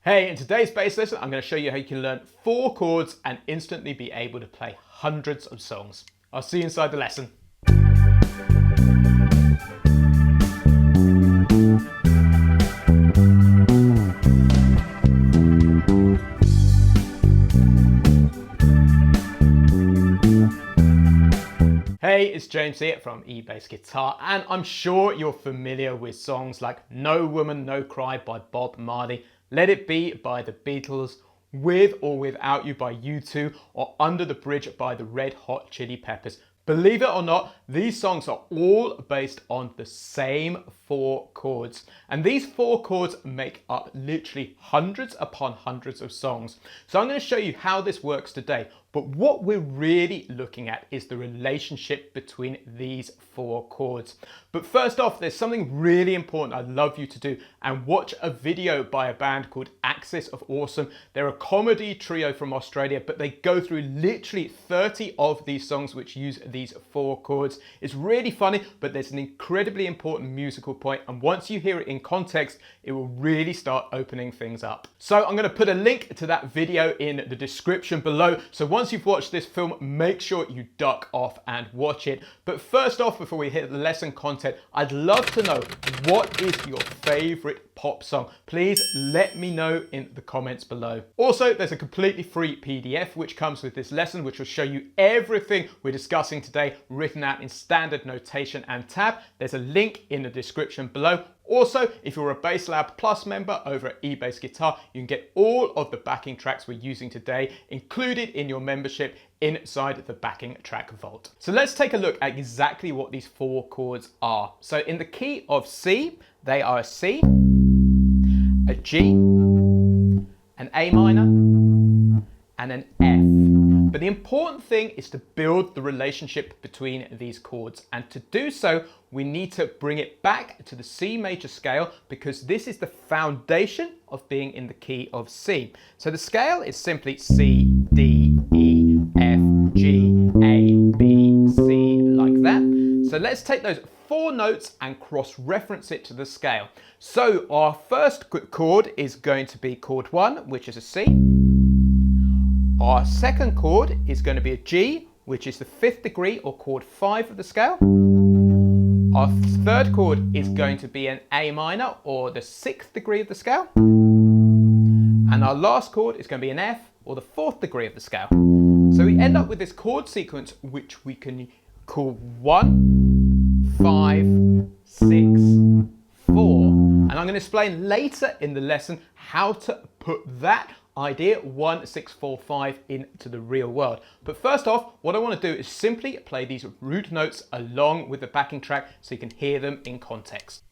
Hey, in today's bass lesson, I'm going to show you how you can learn 4 chords and instantly be able to play hundreds of songs. I'll see you inside the lesson. Hey, it's James here from eBassGuitar, and I'm sure you're familiar with songs like No Woman, No Cry by Bob Marley, Let It Be by the Beatles, With or Without You by U2, or Under the Bridge by the Red Hot Chili Peppers. Believe it or not, these songs are all based on the same 4 chords. And these 4 chords make up literally hundreds upon hundreds of songs. So I'm going to show you how this works today. But what we're really looking at is the relationship between these 4 chords. But first off, there's something really important I'd love you to do, and watch a video by a band called Axis of Awesome. They're a comedy trio from Australia, but they go through literally 30 of these songs which use these 4 chords. It's really funny, but there's an incredibly important musical point, and once you hear it in context, it will really start opening things up. So I'm going to put a link to that video in the description below. So once you've watched this film, make sure you duck off and watch it. But first off, before we hit the lesson content, I'd love to know, what is your favorite pop song? Please let me know in the comments below. Also, there's a completely free PDF which comes with this lesson, which will show you everything we're discussing today, written out in standard notation and tab. There's a link in the description below. Also, if you're a Bass Lab Plus member over at eBassGuitar, you can get all of the backing tracks we're using today included in your membership inside the backing track vault. So let's take a look at exactly what these 4 chords are. So in the key of C, they are a C, a G, an A minor, and an F. But the important thing is to build the relationship between these chords, and to do so we need to bring it back to the C major scale, because this is the foundation of being in the key of C. So the scale is simply C, D, E, F, G, A, B, C, like that. So let's take those 4 notes and cross-reference it to the scale. So our first chord is going to be chord 1, which is a C. Our second chord is going to be a G, which is the 5th degree or chord 5 of the scale. Our third chord is going to be an A minor or the 6th degree of the scale. And our last chord is going to be an F or the 4th degree of the scale. So we end up with this chord sequence which we can call 1, 5, 6, 4. And I'm going to explain later in the lesson how to put that idea 1, 6, 4, 5 into the real world. But first off, what I want to do is simply play these root notes along with the backing track so you can hear them in context.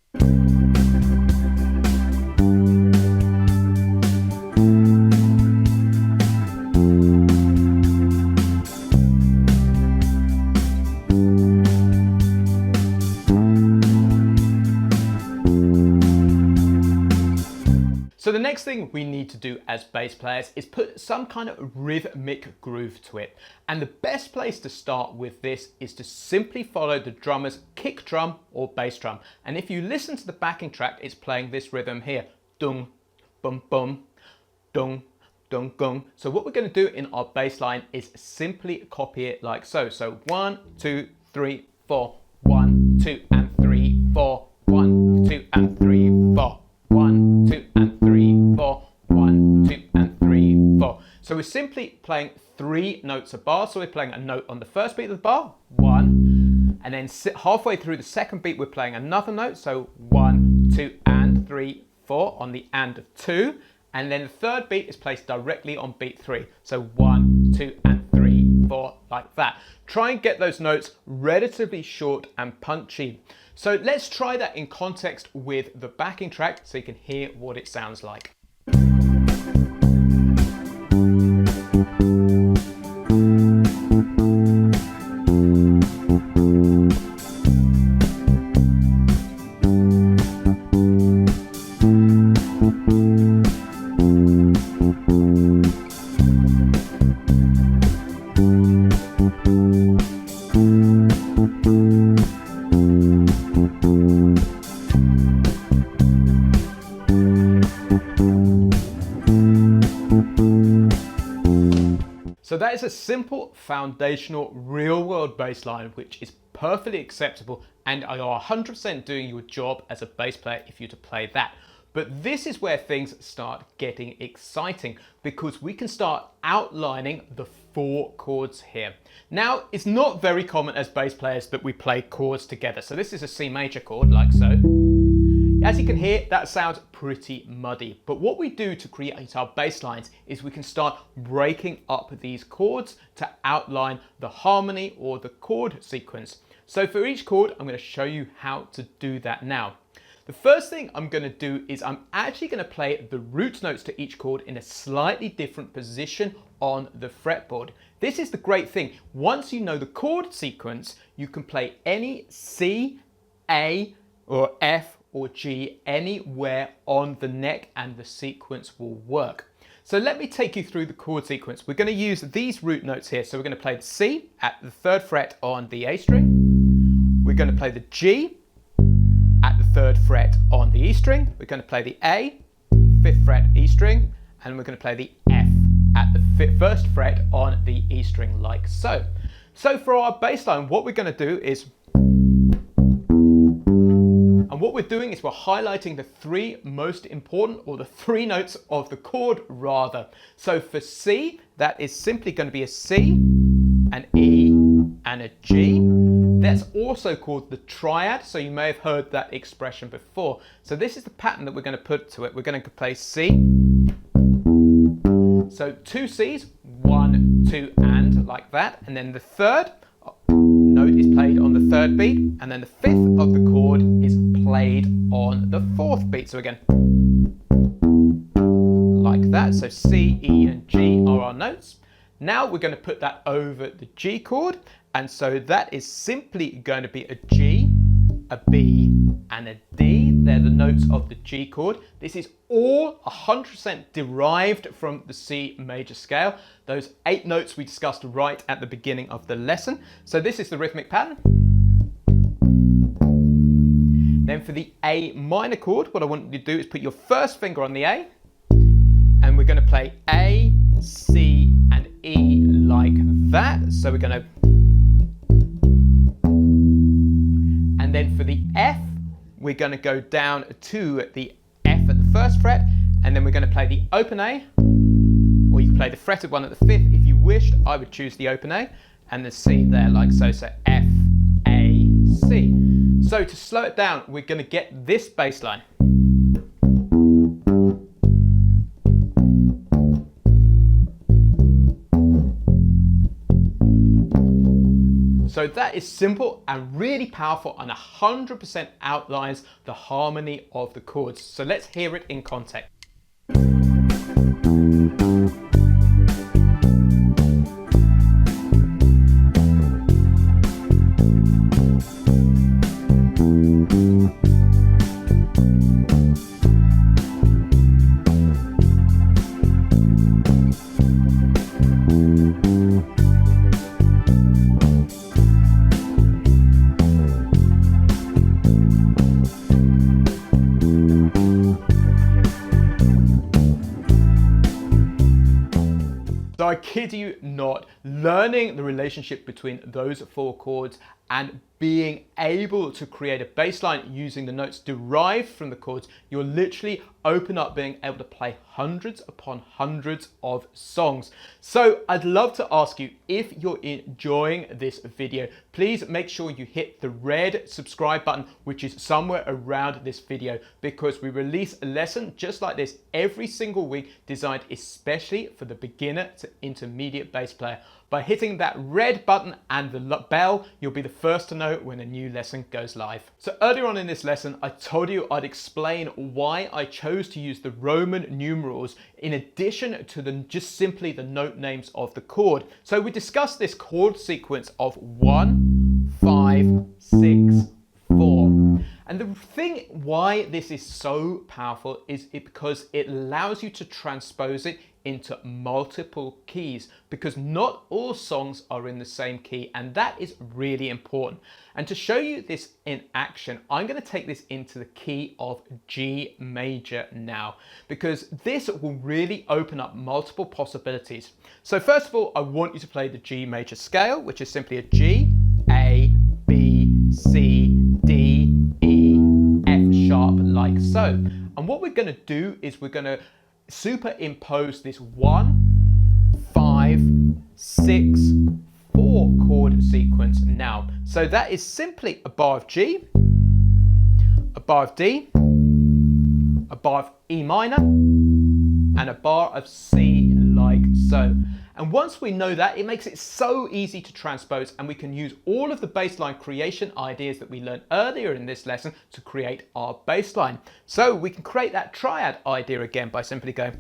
So the next thing we need to do as bass players is put some kind of rhythmic groove to it. And the best place to start with this is to simply follow the drummer's kick drum or bass drum. And if you listen to the backing track, it's playing this rhythm here. Dung, bum, bum, dung, dung, gung. So what we're going to do in our bass line is simply copy it like so. So 1, 2, 3, 4, 1, 2, and 3, 4, 1, 2, and 3, 4. 1, 2, and 3, 4, 1, 2, and 3, 4. So we're simply playing 3 notes a bar. So we're playing a note on the first beat of the bar, 1, and then halfway through the second beat we're playing another note. So 1, 2, and 3, 4 on the and of 2, and then the third beat is placed directly on beat 3. So 1, 2, and 3, 4, like that. Try and get those notes relatively short and punchy. So let's try that in context with the backing track so you can hear what it sounds like. that is a simple, foundational, real-world bass line which is perfectly acceptable, and you are 100% doing your job as a bass player if you're to play that. But this is where things start getting exciting, because we can start outlining the 4 chords here. Now, it's not very common as bass players that we play chords together. So this is a C major chord, like so. As you can hear, that sounds pretty muddy. But what we do to create our bass lines is we can start breaking up these chords to outline the harmony or the chord sequence. So for each chord, I'm going to show you how to do that now. The first thing I'm going to do is I'm actually going to play the root notes to each chord in a slightly different position on the fretboard. This is the great thing. Once you know the chord sequence, you can play any C, A, or F, or G anywhere on the neck, and the sequence will work. So let me take you through the chord sequence. We're going to use these root notes here. So we're going to play the C at the 3rd fret on the A string. We're going to play the G at the 3rd fret on the E string. We're going to play the A, 5th fret E string, and we're going to play the F at the 1st fret on the E string, like so. So for our bass line, what we're going to do is, and what we're doing is we're highlighting the 3 most important, or the 3 notes of the chord rather. So for C, that is simply going to be a C, an E, and a G. That's also called the triad, so you may have heard that expression before. So this is the pattern that we're going to put to it. We're going to play C. So 2 Cs, 1, 2, and like that. And then the 3rd note is played on the 3rd beat, and then the 5th of the chord is played on the 4th beat. So again, like that. So C, E, and G are our notes. Now we're going to put that over the G chord, and so that is simply going to be a G, a B, and a D. They're the notes of the G chord. This is all 100% derived from the C major scale, those 8 notes we discussed right at the beginning of the lesson. So this is the rhythmic pattern. Then for the A minor chord, what I want you to do is put your first finger on the A, and we're going to play A, C, and E like that. So we're going to, and then for the F, we're going to go down to the F at the 1st fret, and then we're going to play the open A, or you can play the fretted one at the 5th if you wished. I would choose the open A, and the C there like so. So F, A, C. So to slow it down, we're going to get this bass line. So that is simple and really powerful, and 100% outlines the harmony of the chords. So let's hear it in context. So I kid you not, learning the relationship between those 4 chords and being able to create a bass line using the notes derived from the chords, you'll literally open up being able to play hundreds upon hundreds of songs. So I'd love to ask you, if you're enjoying this video, please make sure you hit the red subscribe button, which is somewhere around this video, because we release a lesson just like this every single week, designed especially for the beginner to intermediate bass player. By hitting that red button and the bell, you'll be the first to know when a new lesson goes live. So earlier on in this lesson, I told you I'd explain why I chose to use the Roman numerals in addition to just simply the note names of the chord. So we discussed this chord sequence of 1, 5, 6, 4. And the thing why this is so powerful is because it allows you to transpose it into multiple keys, because not all songs are in the same key, and that is really important. And to show you this in action, I'm going to take this into the key of G major now, because this will really open up multiple possibilities. So first of all, I want you to play the G major scale, which is simply a G, A, B, C, D, E, F sharp, like so. And what we're going to do is we're going to superimpose this 1, 5, 6, 4 chord sequence now. So that is simply a bar of G, a bar of D, a bar of E minor, and a bar of C, like so. And once we know that, it makes it so easy to transpose, and we can use all of the bass line creation ideas that we learned earlier in this lesson to create our bass line. So we can create that triad idea again by simply going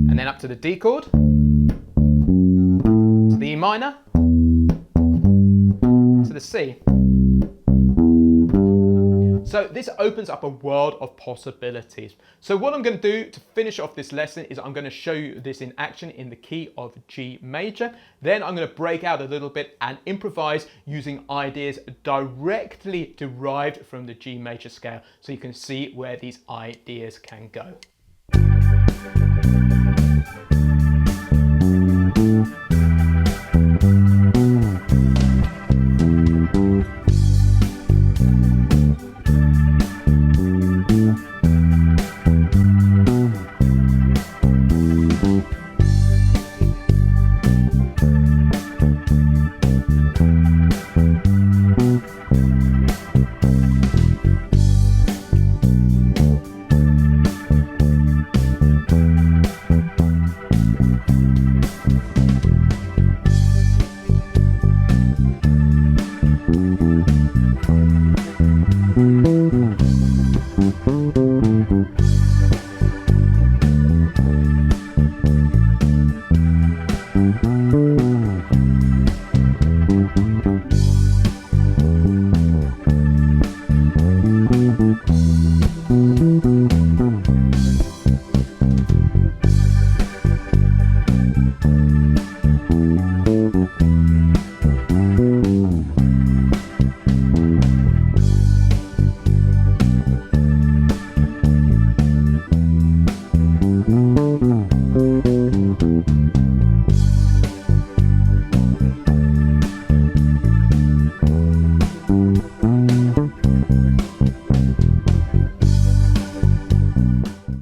and then up to the D chord, to the E minor, to the C. So this opens up a world of possibilities. So what I'm going to do to finish off this lesson is I'm going to show you this in action in the key of G major. Then I'm going to break out a little bit and improvise using ideas directly derived from the G major scale, so you can see where these ideas can go.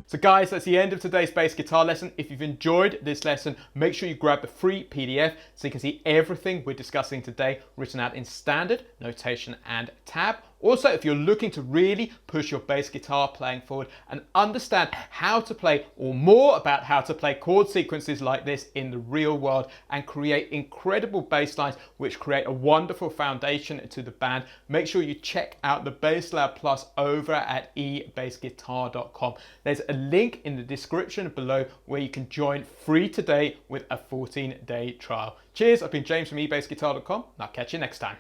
So guys, that's the end of today's bass guitar lesson. If you've enjoyed this lesson, make sure you grab the free PDF so you can see everything we're discussing today written out in standard, notation and tab. Also, if you're looking to really push your bass guitar playing forward and understand how to play, or more about how to play chord sequences like this in the real world and create incredible bass lines which create a wonderful foundation to the band, make sure you check out the Bass Lab Plus over at eBassGuitar.com. There's a link in the description below where you can join free today with a 14-day trial. Cheers, I've been James from eBassGuitar.com, and I'll catch you next time.